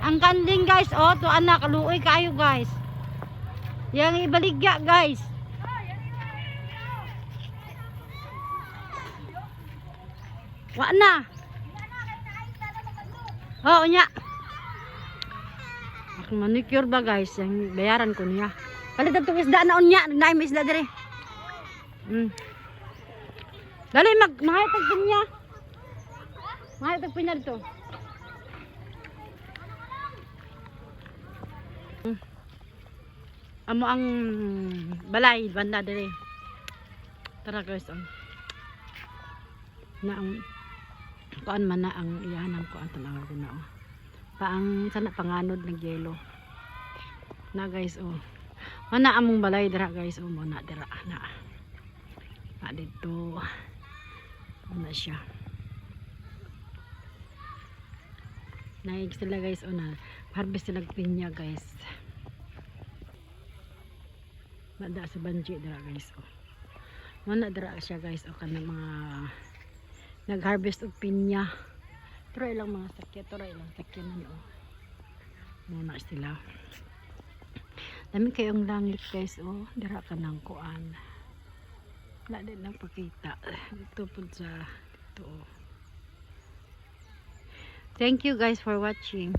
Ang kanding guys, oh, to anak, luoy kayo guys. Yang ibaligya guys. Wa na. Oh, nya. Ako manicure ba guys, yang bayaran ko niya. Palit ang isda na unya, nagnaim isda dire. Dali mahayag pinya. Mahayag pinya dito. Amo ang balay banda dire. Tara guys, na ang kuan man na ang iyanang kuan tanaw ko na paang sana panganod ng yelo na guys. Mana among balay dira guys, mo na dira na dito na siya. Naig sila guys, na harvest sila pinya guys. Mada sa banji dira guys. Mana dira siya guys, kana mga nag-harvest og pinya. Pero ilang mga sakya, pero ilang sakya na muna sila. Dami kayong langit guys, dira ka ng kuan. Wala din lang pakita. Ito po sa ito. Thank you guys for watching.